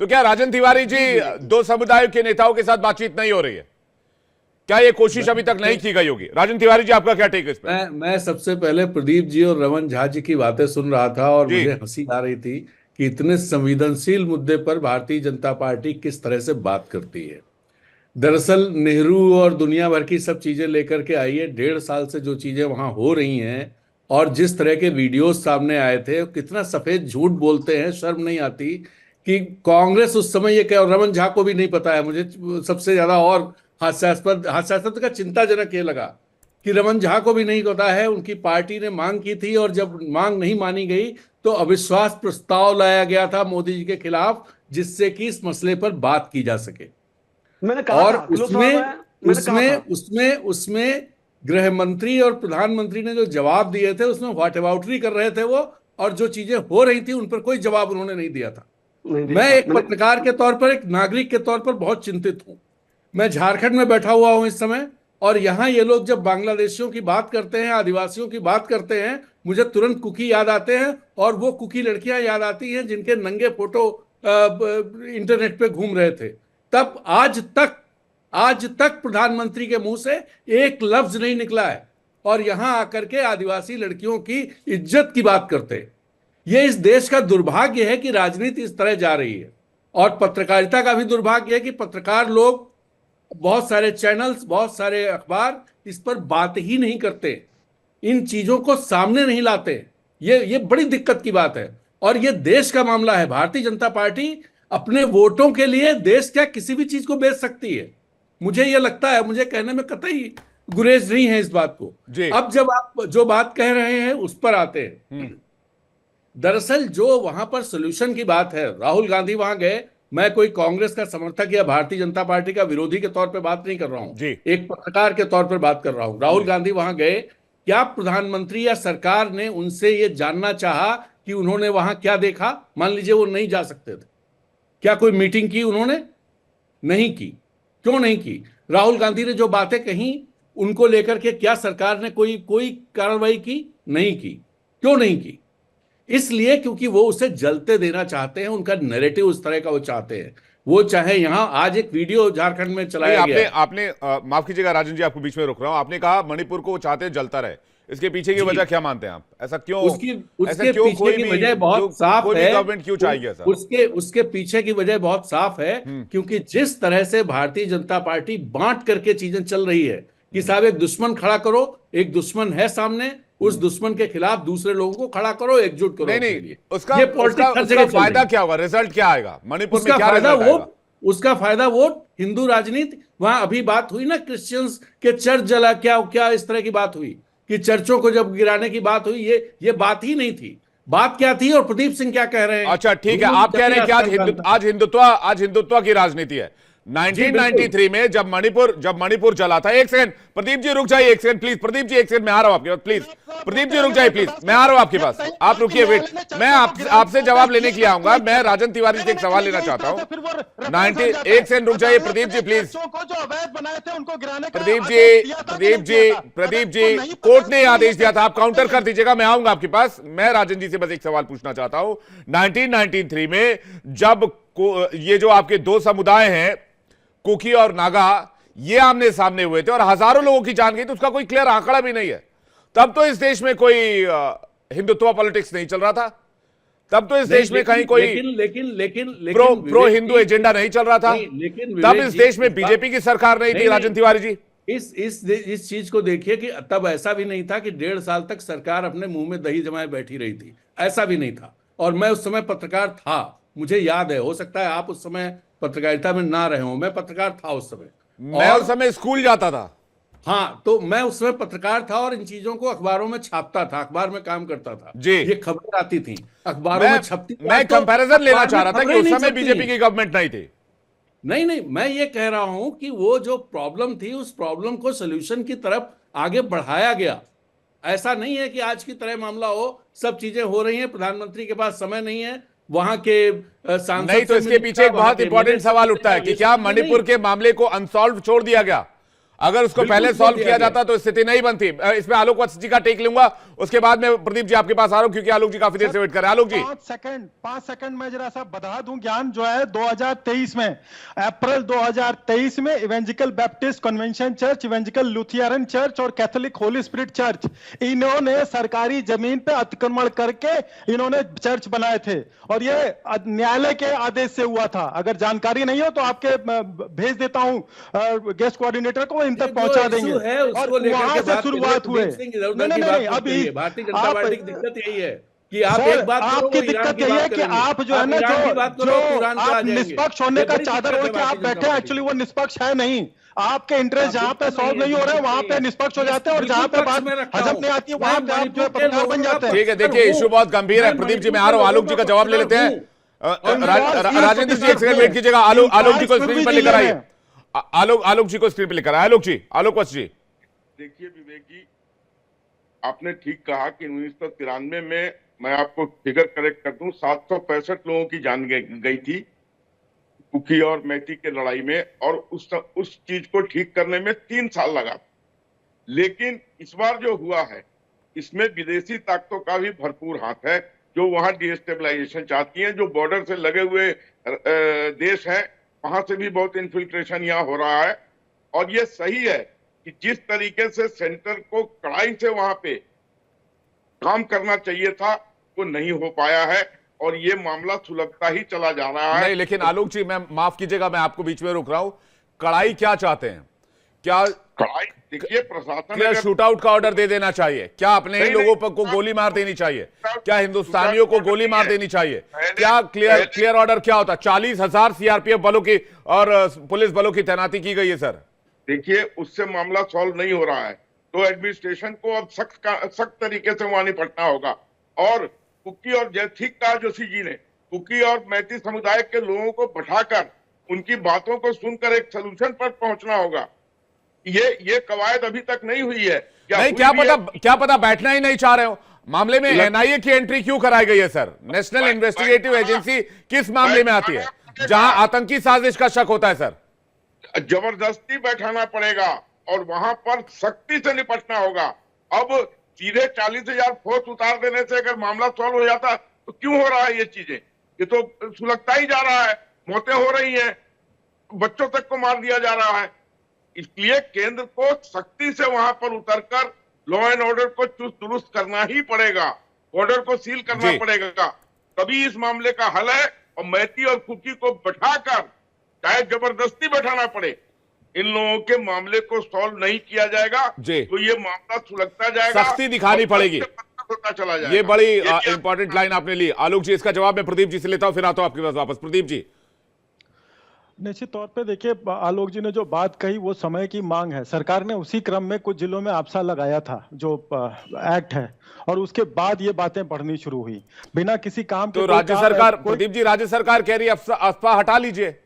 तो क्या राजन तिवारी जी, दो समुदायों के नेताओं के साथ बातचीत नहीं हो रही है? क्या ये कोशिश अभी तक नहीं की गई होगी? राजन तिवारी जी, आपका क्या टेक है इस पर? मैं सबसे पहले प्रदीप जी और रमन झा जी की बातें सुन रहा था और जी। मुझे हंसी आ रही थी कि इतने संवेदनशील मुद्दे पर भारतीय जनता पार्टी किस तरह से बात करती है। दरअसल नेहरू और दुनिया भर की सब चीजें लेकर के आई है। 1.5 साल से जो चीजें वहां हो रही हैं और जिस तरह के वीडियोस सामने आए थे, कितना सफेद झूठ बोलते हैं, शर्म नहीं आती कि कांग्रेस उस समय ये कह, और रमन झा को भी नहीं पता है। मुझे सबसे ज्यादा और हास्यास्पद का चिंताजनक ये लगा कि रमन झा को भी नहीं पता है। उनकी पार्टी ने मांग की थी और जब मांग नहीं मानी गई तो अविश्वास प्रस्ताव लाया गया था मोदी जी के खिलाफ, जिससे कि इस मसले पर बात की जा सके। मैंने कहा और था अखिलेश साहब, उसमें मैंने कहा उसमें था। उसमें उसमें गृह मंत्री और प्रधानमंत्री ने जो जवाब दिए थे उसमें व्हाट अबाउटरी कर रहे थे वो, और जो चीजें हो रही थी उन पर कोई जवाब उन्होंने नहीं दिया था। नहीं दिया मैं था एक मैंने। पत्रकार के तौर पर, एक नागरिक के तौर पर बहुत चिंतित हूं। मैं झारखंड में बैठा हुआ हूं इस समय, और यहां ये लोग जब बांग्लादेशियों की बात करते हैं, आदिवासियों की बात करते हैं, मुझे तुरंत कुकी याद आते हैं, और वो कुकी लड़कियां याद आती हैं जिनके नंगे फोटो इंटरनेट पे घूम रहे थे। तब आज तक प्रधानमंत्री के मुंह से एक लफ्ज नहीं निकला है, और यहां आकर के आदिवासी लड़कियों की इज्जत की बात करते हैं। ये इस देश का दुर्भाग्य है कि राजनीति इस तरह जा रही है, और पत्रकारिता का भी दुर्भाग्य है कि पत्रकार लोग, बहुत सारे चैनल्स, बहुत सारे अखबार इस पर बात ही नहीं करते, इन चीजों को सामने नहीं लाते। ये बड़ी दिक्कत की बात है, और ये देश का मामला है। भारतीय जनता पार्टी अपने वोटों के लिए देश क्या किसी भी चीज को बेच सकती है, मुझे ये लगता है। मुझे कहने में कतई गुरेज नहीं है इस बात को। जी। अब जब आप जो बात कह रहे हैं उस पर आते हैं। दरअसल जो वहां पर सोल्यूशन की बात है, राहुल गांधी वहां गए। मैं कोई कांग्रेस का समर्थक या भारतीय जनता पार्टी का विरोधी के तौर पे बात नहीं कर रहा हूं, जी। एक पत्रकार के तौर पर बात कर रहा हूं। राहुल गांधी वहां गए, क्या प्रधानमंत्री या सरकार ने उनसे ये जानना चाहा कि उन्होंने वहां क्या देखा? मान लीजिए वो नहीं जा सकते थे, क्या कोई मीटिंग की उन्होंने? नहीं की। क्यों नहीं की? राहुल गांधी ने जो बातें कही उनको लेकर के क्या सरकार ने कोई कोई कार्रवाई की? नहीं की। क्यों नहीं की? इसलिए क्योंकि वो उसे जलते देना चाहते हैं। उनका नैरेटिव उस तरह का वो चाहते हैं। वो चाहे यहां आज एक वीडियो झारखंड में चलाया आपने गया। आपने माफ कीजिएगा राजन जी, आपको बीच में रोक रहा हूं। आपने कहा मणिपुर को वो चाहते हैं जलता रहे, इसके पीछे की जी, वजह क्या मानते हैं आप? ऐसा क्यों? उसकी ऐसा उसके क्यों? पीछे की वजह बहुत साफ कोई भी है। गवर्नमेंट क्यों चाहेगी ऐसा? उसके पीछे की वजह बहुत साफ है, क्योंकि जिस तरह से भारतीय जनता पार्टी बांट करके चीजें चल रही है कि साहब एक दुश्मन खड़ा करो, एक दुश्मन है सामने, उस दुश्मन के खिलाफ दूसरे लोगों को खड़ा करो, एकजुट करो। नहीं उसके नहीं, लिए उसका ये उसका पॉलिटिक्स हर उसका जगह चल रही फायदा है। क्या होगा? रिजल्ट क्या आएगा मणिपुर में? उसका क्या फायदा रिजल्ट वोट, आएगा? उसका फायदा वोट, हिंदू राजनीति। वहां अभी बात हुई ना, क्रिश्चियंस के चर्च जला, क्या क्या इस तरह की बात हुई कि चर्चों को जब गिराने की बात हुई, ये बात ही नहीं थी। बात क्या थी और प्रदीप सिंह क्या कह रहे हैं? अच्छा ठीक है, दोनों आप की कह रहे हैं कि जमीन आसमान का। आज हिंदुत्व की राजनीति है। जी बिल्कुल। 1993 में जब मणिपुर जला था, एक सेकंड प्रदीप जी रुक जाइए, एक सेकंड प्लीज। प्रदीप जी एक सेकंड, मैं आ रहा हूं आपके पास, प्लीज प्रदीप जी रुक जाइए प्लीज, मैं आ रहा हूं आपके पास, आप रुकिए, वेट। मैं आपसे जवाब लेने के लिए आऊंगा। मैं राजन तिवारी से एक सवाल लेना चाहता हूं। 90 एक सेकंड रुक जाइए प्रदीप जी प्लीज। प्रदीप जी कोर्ट ने आदेश दिया था, आप काउंटर कर दीजिएगा, मैं आऊंगा आपके पास। मैं राजन जी से बस एक सवाल पूछना चाहता हूं। 1993 में जब ये जो आपके दो समुदाय हैं, कुकी और नागा, ये आमने सामने हुए थे और हजारों लोगों की जान गई, तो उसका कोई क्लियर आंकड़ा भी नहीं है। तब तो इस देश में कोई हिंदुत्व पॉलिटिक्स नहीं चल रहा था। तब तो इस देश में कहीं कोई प्रो हिंदू एजेंडा नहीं चल रहा था। तब इस देश में बीजेपी की सरकार नहीं थी। राजन तिवारी जी, इस चीज को देखिए कि तब ऐसा भी नहीं था कि 1.5 साल तक सरकार अपने मुंह में दही जमाए बैठी रही थी, ऐसा भी नहीं था। और मैं उस समय पत्रकार था, मुझे याद है। हो सकता है आप उस समय पत्रकारिता में ना रहे हो, मैं पत्रकार था उस समय। मैं उस समय स्कूल जाता था। हाँ, तो मैं उस समय पत्रकार था और इन चीजों को अखबारों में छापता था, अखबार में काम करता था जी। ये खबरें आती थी, अखबारों में छपती थी। मैं कंपैरिजन लेना चाह रहा था कि उस समय नहीं बीजेपी की गवर्नमेंट नहीं थी। नहीं, मैं ये कह रहा हूं कि वो जो प्रॉब्लम थी, उस प्रॉब्लम को सोल्यूशन की तरफ आगे बढ़ाया गया। ऐसा नहीं है कि आज की तरह मामला हो, सब चीजें हो रही हैं, प्रधानमंत्री के पास समय नहीं है, वहां के सांसद नहीं, तो इसके पीछे एक बहुत इंपॉर्टेंट सवाल उठता है कि क्या मणिपुर के मामले को अनसॉल्व छोड़ दिया गया? अगर उसको बिल्कुल पहले छोड़ सॉल्व दिया किया गया। जाता तो स्थिति नहीं बनती। इसमें आलोक वत्स जी का टेक लूंगा, उसके बाद में प्रदीप जी आपके पास आ रहा हूं, क्योंकि आलोक जी काफी देर से वेट कर रहे हैं। आलोक जी 5 सेकंड में जरा सा बता दूं ज्ञान जो है 2023 में, अप्रैल 2023 में इवेंजिकल बैप्टिस्ट कन्वेंशन चर्च, इवेंजिकल लुथियरन चर्च और कैथोलिक होली स्पिरिट चर्च, इन्होंने सरकारी जमीन पे अतिक्रमण करके इन्होंने चर्च बनाए थे, और ये न्यायालय के आदेश से हुआ था। अगर जानकारी नहीं हो तो आपके भेज देता हूं गेस्ट कोऑर्डिनेटर को, इन तक पहुंचा देंगे। है उसको और लेकर वहां के से बात शुरुआत हुए। नहीं, अभी भारतीय जनता आप- पार्टी की दिक्कत यही है कि आप सर, एक बात करो, आपकी वो ईरान दिक्कत की यही बात है कि करेंगे। आप जो है ना, ईरान की बात करो, तो ईरान पे आ आप जाएंगे। निष्पक्ष होने ये का बड़ी चादर दिक्कत ओढ़ है के आप भारतीय जनता बैठे हैं, पार्टी एक्चुअली वो निष्पक्ष है नहीं। आपके इंटरेस्ट जहां पे बिल्कुल सॉल्व नहीं हो रहे हैं वहां पे निष्पक्ष हो जाते हैं, और जहां पे बात हजम नहीं आती है वहां पे आप जो है पत्रकार बन जाते हैं। ठीक है, देखिए इशू बहुत गंभीर है। प्रदीप जी मैं आ रहा हूं, आलोक जी का जवाब ले लेते हैं। राजेंद्र जी एक सेकंड वेट कीजिएगा। आलोक जी को स्क्रीन पर लेकर आइए। आलोक जी को स्क्रीन पर लेकर आए। आलोक वत्स जी। देखिए विवेक जी, आपने ठीक कहा कि 1993 में, मैं आपको फिगर करेक्ट कर दूं, 765 लोगों की जान गई थी कुकी और मैती के लड़ाई में, और उस चीज को ठीक करने में 3 साल लगा। लेकिन इस बार जो हुआ है इसमें विदेशी ताकतों का भी भरपूर हाथ है, जो वहां डिस्टेबलाइजेशन चाहती हैं। जो बॉर्डर से लगे हुए देश हैं वहां से भी बहुत इन्फिल्ट्रेशन यहाँ हो रहा है। और ये सही है कि जिस तरीके से सेंटर को कड़ाई से वहां पे काम करना चाहिए था वो नहीं हो पाया है, और ये मामला सुलगता ही चला जा रहा है। नहीं, लेकिन आलोक जी मैं माफ कीजिएगा, मैं आपको बीच में रोक रहा हूं। कड़ाई क्या चाहते हैं? क्या कड़ाई, देखिए प्रशासन क्या अगर- शूट आउट का ऑर्डर दे देना चाहिए? क्या अपने ही नहीं, लोगों नहीं, पर को गोली मार देनी चाहिए? शूट क्या हिंदुस्तानियों को आउट गोली मार नहीं है। देनी चाहिए? पहले- क्या पहले- क्लियर ऑर्डर क्या होता? 40,000 सीआरपीएफ बलों की और पुलिस बलों की तैनाती की गई है सर। देखिए उससे मामला सॉल्व नहीं हो रहा है, तो एडमिनिस्ट्रेशन को अब सख्त तरीके से वहां निपटना होगा। और कुकी और ठीक कहा जोशी जी ने, कुकी और मैती समुदाय के लोगों को बैठाकर उनकी बातों को सुनकर एक सोल्यूशन पर पहुंचना होगा। ये कवायद अभी तक नहीं हुई है। नहीं, क्या पता बैठना ही नहीं चाह रहे हो। मामले में एनआईए की एंट्री क्यों कराई गई है सर? नेशनल इन्वेस्टिगेटिव एजेंसी किस मामले में आती है जहां आतंकी साजिश का शक होता है सर? जबरदस्ती बैठाना पड़ेगा और वहां पर सख्ती से निपटना होगा। अब सीधे 40,000 फोर्स उतार देने से अगर मामला सॉल्व हो जाता तो क्यों हो रहा है ये चीजें? ये तो सुलगता ही जा रहा है, मौतें हो रही हैं, बच्चों तक को मार दिया जा रहा है। इसलिए केंद्र को सख्ती से वहां पर उतरकर लॉ एंड ऑर्डर को चुस्त दुरुस्त करना ही पड़ेगा, बॉर्डर को सील करना पड़ेगा, तभी इस मामले का हल है। और मैती और कुकी को बैठाकर, चाहे जबरदस्ती बैठाना पड़े, इन लोगों के मामले को सॉल्व नहीं किया जाएगा तो ये मामला सुलगता जाएगा, सख्ती दिखानी पड़ेगी। होता चला जाएगा। ये बड़ी इंपॉर्टेंट लाइन आपने ली। आलोक जी इसका जवाब मैं प्रदीप जी से लेता हूं, फिर आता हूं आपके पास वापस। प्रदीप जी। निश्चित तौर पे देखिए, आलोक जी ने जो बात कही वो समय की मांग है। सरकार ने उसी क्रम में कुछ जिलों में आपसा लगाया था जो एक्ट है, और उसके बाद ये बातें बढ़नी शुरू हुई बिना किसी काम के। तो राज्य सरकार, प्रदीप जी, राज्य सरकार कह रही है अफवाह हटा लीजिए,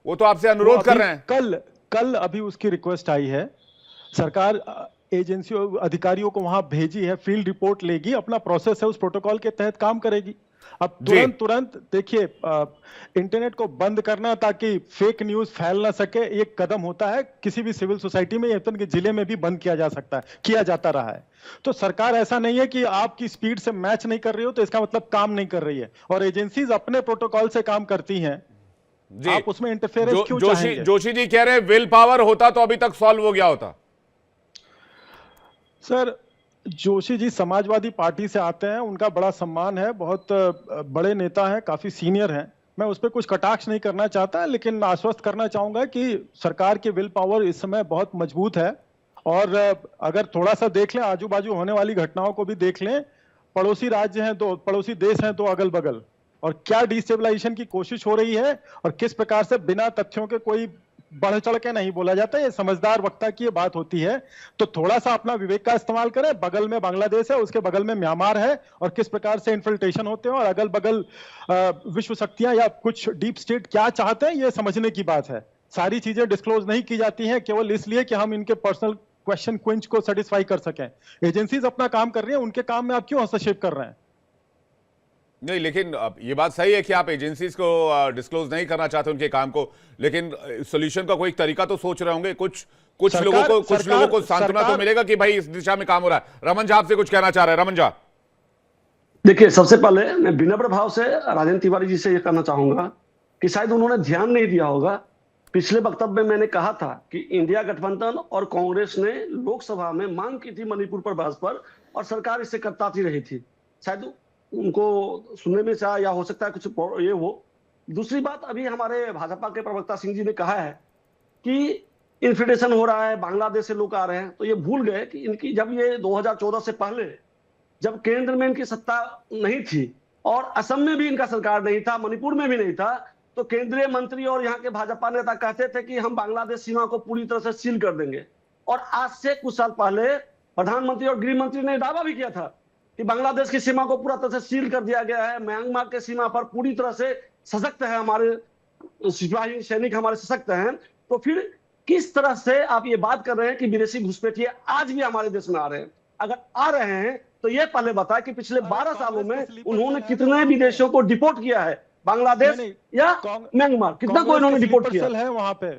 वो तो आपसे अनुरोध कर रहे हैं। कल अभी उसकी रिक्वेस्ट आई है। सरकार एजेंसियों अधिकारियों को वहां भेजी है, फील्ड रिपोर्ट लेगी, अपना प्रोसेस है, उस प्रोटोकॉल के तहत काम करेगी। अब तुरंत देखिए, इंटरनेट को बंद करना ताकि फेक न्यूज फैल ना सके, एक कदम होता है। किसी भी सिविल सोसाइटी में, यहाँ तक कि जिले में भी बंद किया जा सकता है, किया जाता रहा है। तो सरकार ऐसा नहीं है कि आपकी स्पीड से मैच नहीं कर रही हो तो इसका मतलब काम नहीं कर रही है, और एजेंसीज अपने प्रोटोकॉल से काम करती हैं। आप उसमें इंटरफेरेंस क्यों चाहेंगे? जोशी जी कह रहे हैं विल पावर होता तो अभी तक सॉल्व हो गया होता। सर, जोशी जी समाजवादी पार्टी से आते हैं, उनका बड़ा सम्मान है, बहुत बड़े नेता हैं, काफी सीनियर हैं। मैं उस पर कुछ कटाक्ष नहीं करना चाहता, लेकिन आश्वस्त करना चाहूंगा कि सरकार की विल पावर इस समय बहुत मजबूत है। और अगर थोड़ा सा देख लें, आजू बाजू होने वाली घटनाओं को भी देख लें, पड़ोसी राज्य हैं दो, पड़ोसी देश हैं दो अगल बगल, और क्या डिस्टेबलाइजेशन की कोशिश हो रही है, और किस प्रकार से बिना तथ्यों के कोई बढ़ चढ़ के नहीं बोला जाता। ये समझदार वक्ता की ये बात होती है। तो थोड़ा सा अपना विवेक का इस्तेमाल करें। बगल में बांग्लादेश है, उसके बगल में म्यांमार है, और किस प्रकार से इन्फिल्ट्रेशन होते हैं, और अगल बगल विश्व शक्तियां या कुछ डीप स्टेट क्या चाहते हैं, ये समझने की बात है। सारी चीजें डिस्क्लोज नहीं की जाती हैं केवल इसलिए कि हम इनके पर्सनल क्वेश्चन क्विंच को सेटिस्फाई कर सकें। एजेंसीज अपना काम कर रही हैं, उनके काम में आप क्यों हस्तक्षेप कर रहे हैं? नहीं, लेकिन ये बात सही है कि आप एजेंसीज को डिस्क्लोज नहीं करना चाहते उनके काम को, लेकिन सॉल्यूशन का कोई तरीका तो सोच रहे होंगे। कुछ कुछ लोगों को सांत्वना तो मिलेगा कि भाई इस दिशा में काम हो रहा है। रमन झा आपसे कुछ कहना चाह रहे हैं। रमन झा, देखिए, सबसे पहले मैं विनम्र भाव से राजेंद्र तिवारी जी से यह कहना चाहूंगा कि शायद उन्होंने ध्यान नहीं दिया होगा। पिछले वक्तव्य में मैंने कहा था कि इंडिया गठबंधन और कांग्रेस ने लोकसभा में मांग की थी मणिपुर पर बहस पर, और सरकार इससे करताती रही थी। शायद उनको सुनने में चाहा, या हो सकता है कुछ ये हो। दूसरी बात, अभी हमारे भाजपा के प्रवक्ता सिंह जी ने कहा है कि इन्फिल्ट्रेशन हो रहा है, बांग्लादेश से लोग आ रहे हैं, तो ये भूल गए कि इनकी जब ये 2014 से पहले जब केंद्र में इनकी सत्ता नहीं थी और असम में भी इनका सरकार नहीं था, मणिपुर में भी नहीं था, तो केंद्रीय मंत्री और यहाँ के भाजपा नेता कहते थे कि हम बांग्लादेश सीमा को पूरी तरह से सील कर देंगे। और आज से कुछ साल पहले प्रधानमंत्री और गृह मंत्री ने दावा भी किया था कि बांग्लादेश की सीमा को पूरा तरह से सील कर दिया गया है, म्यांमार के सीमा पर पूरी तरह से सशक्त है, हमारे सिपाही सैनिक हमारे सशक्त हैं। तो फिर किस तरह से आप ये बात कर रहे हैं कि विदेशी घुसपैठिए आज भी हमारे देश में आ रहे हैं? अगर आ रहे हैं तो ये पहले बताएं कि पिछले 12 सालों में उन्होंने कितने विदेशियों को डिपोर्ट किया है, बांग्लादेश या म्यांमार, कितना को इन्होंने डिपोर्ट किया है? वहां पे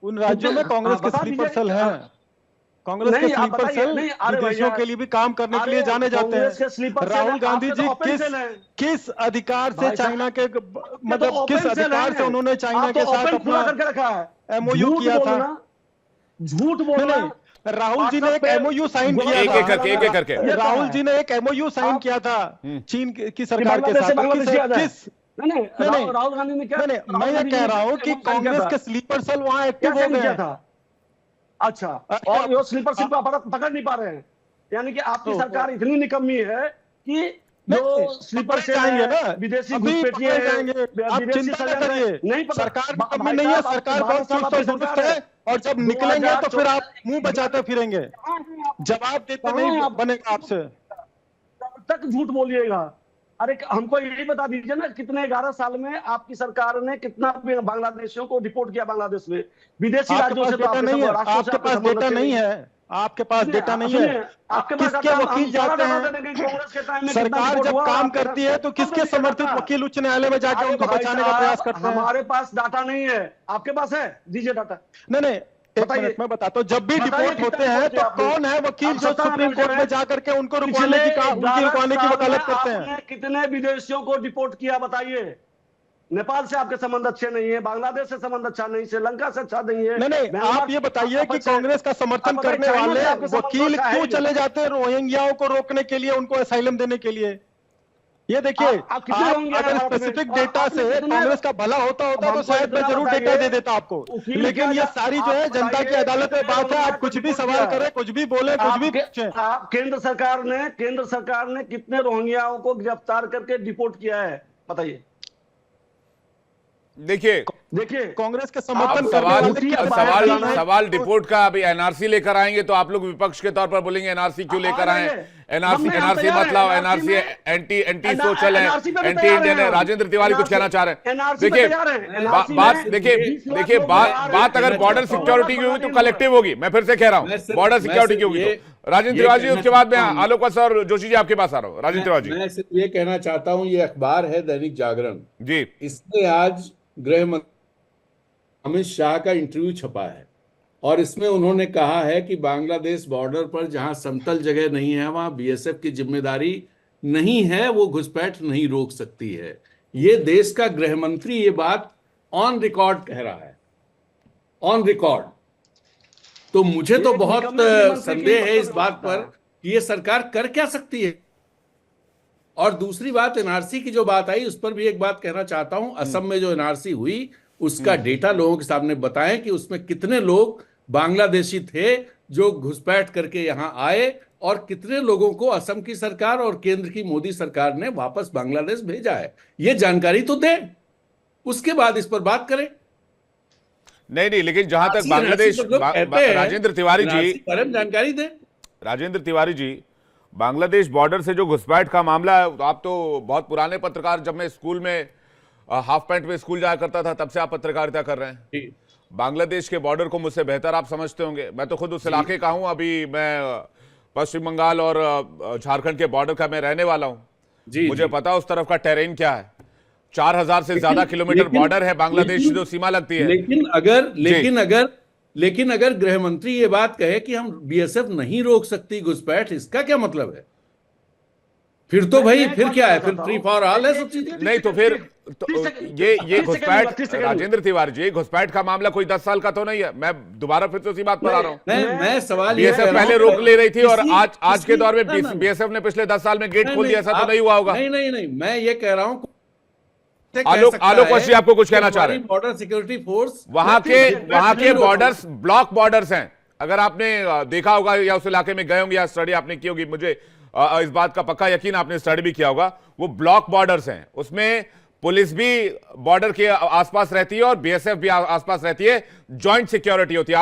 उन राज्यों में कांग्रेस के स्लीपर सेल हैं। कांग्रेस के स्लीपर सेल विदेशियों के लिए भी काम करने के लिए जाने जाते हैं। राहुल गांधी जी किस अधिकार से चाइना के, मतलब किस अधिकार से उन्होंने चाइना के साथ अपना एमओयू किया था? झूठ बोलना। राहुल जी ने एक एमओयू साइन किया था। एक करके राहुल जी ने एक एमओयू साइन किया था चीन की सरकार के साथ। राहुल गांधी ने क्या? मैं ये कह रहा हूँ कि कांग्रेस के स्लीपर सेल वहां एक्टिव हो गए था। अच्छा, और वो स्लीपर सेल को पकड़ नहीं पा रहे हैं, यानी कि आपकी सरकार इतनी निकम्मी है कि जो स्लीपर सेल आएंगे ना, विदेशी घुसपैठिए आप चिंता न करिए, नहीं सरकार की कमी नहीं है, सरकार बहुत चुस्त है, और जब निकलेंगे तो फिर आप मुंह बचाते फिरेंगे, जवाब देते नहीं बनेगा आपसे। तब तक झूठ बोलिएगा। अरे हमको यही बता दीजिए ना, कितने 11 साल में आपकी सरकार ने कितना बांग्लादेशियों को डिपोर्ट किया बांग्लादेश में? विदेशी राज्यों से डेटा नहीं है, आपके पास डेटा नहीं है, आपके पास डेटा नहीं है। किसके वकील जाते हैं? सरकार जब काम करती है तो किसके समर्थित वकील उच्च न्यायालय में जाकर उनको बचाने का प्रयास करते हैं? हमारे पास डाटा नहीं है, आपके पास है? दीजिए डाटा। नहीं, एक मिनट मैं बताता हूँ। जब भी डिपोर्ट होते हैं तो कौन है वकील जो सुप्रीम कोर्ट में जाकर के उनको रुकवाने की वकालत करते हैं? कितने विदेशियों को डिपोर्ट किया बताइए? नेपाल से आपके संबंध अच्छे नहीं है, बांग्लादेश से संबंध अच्छा नहीं, श्रीलंका से अच्छा नहीं है। नहीं, आप ये बताइए कि कांग्रेस का समर्थन करने वाले वकील क्यों चले जाते हैं रोहिंग्याओं को रोकने के लिए, उनको असाइलम देने के लिए? ये देखिए, आप अगर स्पेसिफिक डेटा से कांग्रेस का भला होता तो शायद मैं जरूर डेटा दे देता आपको, लेकिन ये सारी जो है जनता की अदालत में बात है। आप कुछ भी सवाल करें, कुछ भी बोले, कुछ भी पूछें। केंद्र सरकार ने कितने रोहिंग्याओं को गिरफ्तार करके डिपोर्ट किया है बताइए? देखिए कांग्रेस के समर्थन सवाल डिपोर्ट का। अभी एनआरसी लेकर आएंगे तो आप लोग विपक्ष के तौर पर बोलेंगे एनआरसी क्यों लेकर आए? एनआरसी मतलब एनआरसी एंटी सोशल है, एंटी इंडियन है। राजेंद्र तिवारी कुछ कहना चाह रहे हैं। देखिए बात अगर बॉर्डर सिक्योरिटी की होगी तो कलेक्टिव होगी। मैं फिर से कह रहा हूं, बॉर्डर सिक्योरिटी की होगी तो राजेंद्र तिवारी जी, उसके बाद मैं आलोक और जोशी जी आपके पास आ रहा हूँ। राजेंद्र तिवारी जी, मैं सिर्फ ये कहना चाहता हूँ, ये अखबार है दैनिक जागरण जी, इसने आज गृह मंत्री अमित शाह का इंटरव्यू छपा है और इसमें उन्होंने कहा है कि बांग्लादेश बॉर्डर पर जहां समतल जगह नहीं है वहां बीएसएफ की जिम्मेदारी नहीं है, वो घुसपैठ नहीं रोक सकती है। ये देश का गृह मंत्री ये बात ऑन रिकॉर्ड कह रहा है, ऑन रिकॉर्ड। तो मुझे तो बहुत संदेह है इस बात पर कि ये सरकार कर क्या सकती है। और दूसरी बात, एनआरसी की जो बात आई उस पर भी एक बात कहना चाहता हूं। असम में जो एनआरसी हुई उसका डेटा लोगों के सामने बताएं कि उसमें कितने लोग बांग्लादेशी थे जो घुसपैठ करके यहां आए और कितने लोगों को असम की सरकार और केंद्र की मोदी सरकार ने वापस बांग्लादेश भेजा है। ये जानकारी तो दें, उसके बाद इस पर बात करें। नहीं, लेकिन जहां तक बांग्लादेश, राजेंद्र तिवारी जी जानकारी दें। राजेंद्र तिवारी जी, बांग्लादेश बॉर्डर से जो घुसपैठ का मामला है, आप तो बहुत पुराने पत्रकार, जब मैं स्कूल में हाफ पैंट में स्कूल जाया करता था तब से आप पत्रकारिता कर रहे हैं। बांग्लादेश के बॉर्डर को मुझसे बेहतर आप समझते होंगे। मैं तो खुद उस इलाके का हूं। अभी मैं पश्चिम बंगाल और झारखंड के बॉर्डर का मैं रहने वाला हूं। मुझे पता उस तरफ का टेरेन क्या है। 4000 से ज्यादा किलोमीटर बॉर्डर है बांग्लादेश जो सीमा लगती है। लेकिन अगर लेकिन अगर गृह मंत्री ये बात कहे कि हम बीएसएफ नहीं रोक सकती घुसपैठ, इसका क्या मतलब है? फिर तो भाई मैं फिर बात क्या है? करना फिर चाहता फ्री हूं। फॉर ऑल है सब चीजें। नहीं तो फिर ये 30 घुसपैठ, सेकंड। राजेंद्र तिवारी जी, घुसपैठ का मामला कोई 10 साल का तो नहीं है। मैं दोबारा फिर से उसी बात पर आ रहा हूँ। मैं सवाल ये बीएसएफ कह रहा पहले हूं, रोक ले रही थी और किसी- आज के दौर में किसी- ना, ना, बीएसएफ ने पिछले 10 साल में गेट नहीं, खोल दिया, ऐसा तो नहीं हुआ होगा। नहीं नहीं नहीं, मैं ये कह रहा हूं, आलोक वर्षी आपको कुछ कहना चाह रहे हैं? बॉर्डर सिक्योरिटी फोर्स वहां के बॉर्डर्स ब्लॉक बॉर्डर्स हैं। अगर आपने देखा होगा या उस इलाके में गए होंगे या स्टडी आपने की होगी, मुझे इस बात का पक्का यकीन आपने स्टडी भी किया होगा, वो ब्लॉक बॉर्डर्स हैं। उसमें पुलिस भी बॉर्डर के आसपास रहती है और बीएसएफ भी आसपास रहती है, जॉइंट सिक्योरिटी होती है।